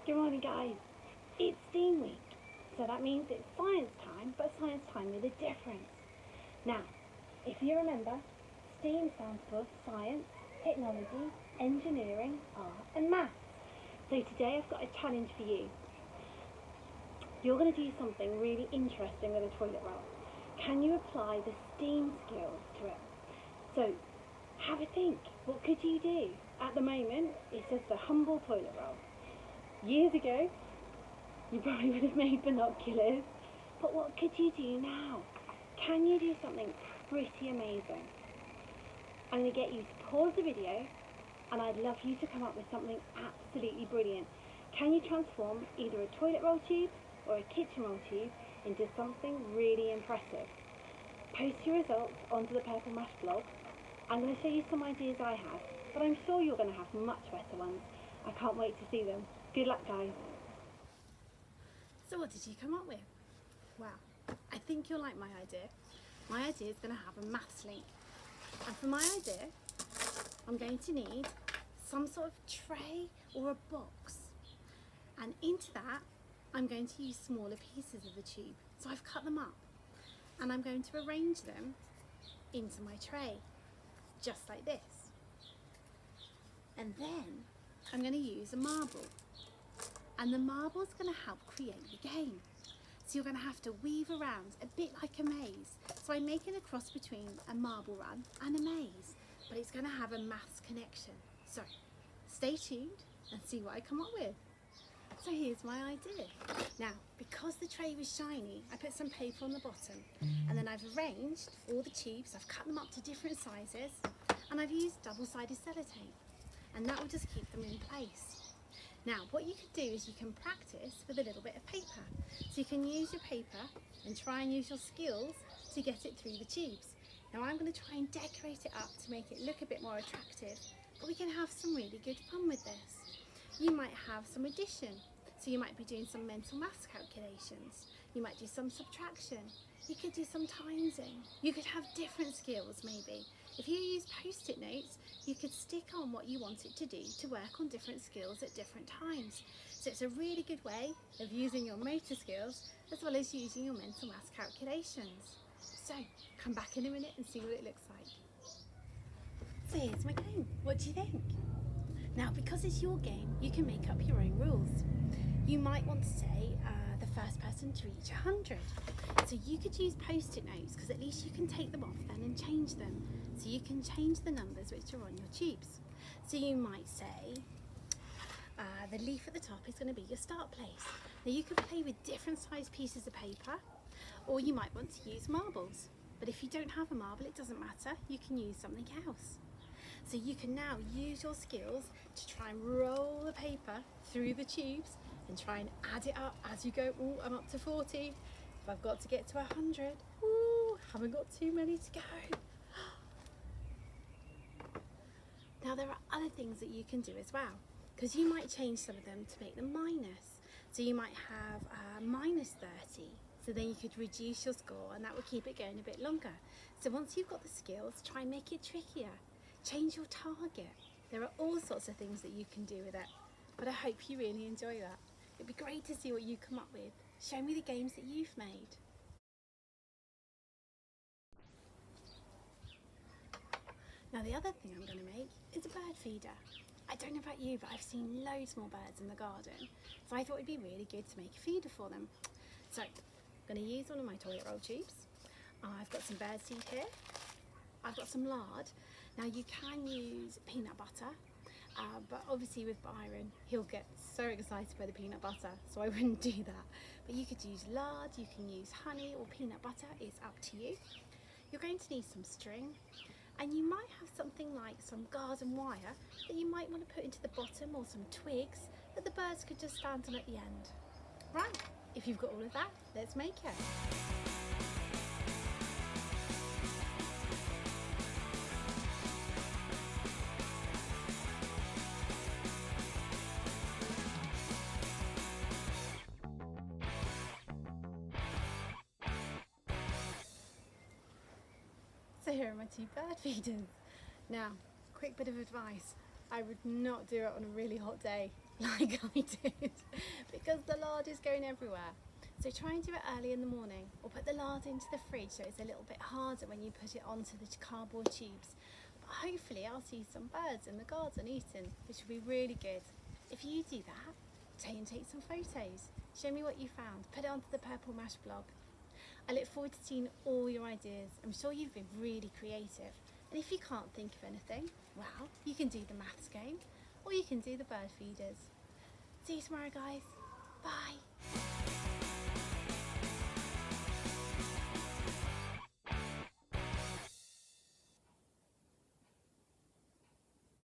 Good morning, guys. It's STEAM week, so that means it's science time, but science time with a difference. Now, if you remember, STEAM stands for science, technology, engineering, art, and maths. So today I've got a challenge for you. You're going to do something really interesting with a toilet roll. Can you apply the STEAM skills to it? So, have a think. What could you do? At the moment, it says the humble toilet roll. Years ago, you probably would have made binoculars, but what could you do now? Can you do something pretty amazing? I'm going to get you to pause the video, and I'd love you to come up with something absolutely brilliant. Can you transform either a toilet roll tube or a kitchen roll tube into something really impressive? Post your results onto the Purple Mash blog. I'm going to show you some ideas I have, but I'm sure you're going to have much better ones. I can't wait to see them. Good luck, guys. So what did you come up with? Well, I think you'll like my idea. My idea is going to have a maths link. And for my idea, I'm going to need some sort of tray or a box. And into that, I'm going to use smaller pieces of the tube. So I've cut them up. And I'm going to arrange them into my tray, just like this. And then I'm going to use a marble. And the marble's going to help create the game. So you're going to have to weave around a bit like a maze. So I'm making a cross between a marble run and a maze, but it's going to have a maths connection. So stay tuned and see what I come up with. So here's my idea. Now, because the tray was shiny, I put some paper on the bottom, and then I've arranged all the tubes. I've cut them up to different sizes, and I've used double-sided sellotape, and that will just keep them in place. Now, what you could do is you can practice with a little bit of paper. So you can use your paper and try and use your skills to get it through the tubes. Now, I'm going to try and decorate it up to make it look a bit more attractive, but we can have some really good fun with this. You might have some addition. So you might be doing some mental maths calculations. You might do some subtraction. You could do some timesing. You could have different skills maybe. If you use post-it notes, you could stick on what you want it to do to work on different skills at different times. So it's a really good way of using your motor skills as well as using your mental maths calculations. So come back in a minute and see what it looks like. So here's my game. What do you think? Now, because it's your game, you can make up your own rules. You might want to say the first person to reach 100. So you could use post-it notes because at least you can take them off then and change them. So you can change the numbers which are on your tubes. So you might say the leaf at the top is going to be your start place. Now you could play with different size pieces of paper, or you might want to use marbles. But if you don't have a marble, it doesn't matter. You can use something else. So you can now use your skills to try and roll the paper through the tubes and try and add it up as you go. Oh, I'm up to 40. If I've got to get to 100, ooh, haven't got too many to go. Now there are other things that you can do as well, because you might change some of them to make them minus. So you might have minus 30. So then you could reduce your score and that will keep it going a bit longer. So once you've got the skills, try and make it trickier. Change your target. There are all sorts of things that you can do with it, but I hope you really enjoy that. It'd be great to see what you come up with. Show me the games that you've made. Now the other thing I'm going to make is a bird feeder. I don't know about you, but I've seen loads more birds in the garden, so I thought it'd be really good to make a feeder for them. So I'm going to use one of my toilet roll tubes. I've got some birdseed here. I've got some lard. Now you can use peanut butter, but obviously with Byron, he'll get so excited by the peanut butter, so I wouldn't do that. But you could use lard, you can use honey or peanut butter, it's up to you. You're going to need some string, and you might have something like some garden wire that you might want to put into the bottom, or some twigs that the birds could just stand on at the end. Right, if you've got all of that, let's make it. So here are my two bird feeders. Now, quick bit of advice. I would not do it on a really hot day. like I did, because the lard is going everywhere. So try and do it early in the morning, or put the lard into the fridge so it's a little bit harder when you put it onto the cardboard tubes. But hopefully I'll see some birds in the garden eating, which will be really good. If you do that, take some photos. Show me what you found. Put it onto the Purple Mash blog. I look forward to seeing all your ideas. I'm sure you've been really creative. And if you can't think of anything, well, you can do the maths game, or you can do the bird feeders. See you tomorrow, guys. Bye.